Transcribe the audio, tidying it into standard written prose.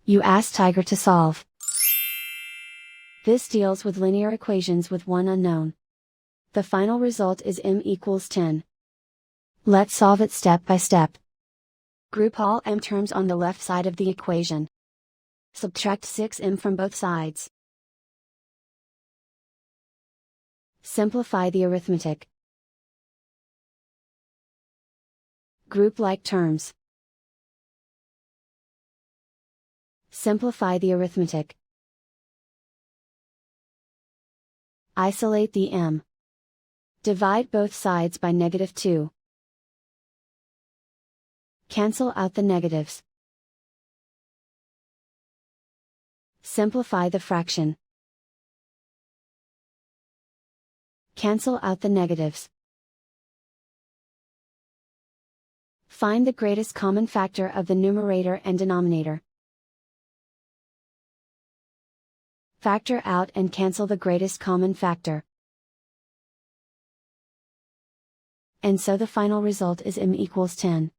You ask Tiger to solve. This deals with linear equations with one unknown. The final result is m equals 10. Let's solve it step by step. Group all m terms on the left side of the equation. Subtract 6m from both sides. Simplify the arithmetic. Group like terms. Simplify the arithmetic. Isolate the m. Divide both sides by -2. Cancel out the negatives. Simplify the fraction. Cancel out the negatives. Find the greatest common factor of the numerator and denominator. Factor out and cancel the greatest common factor. And so the final result is m equals 10.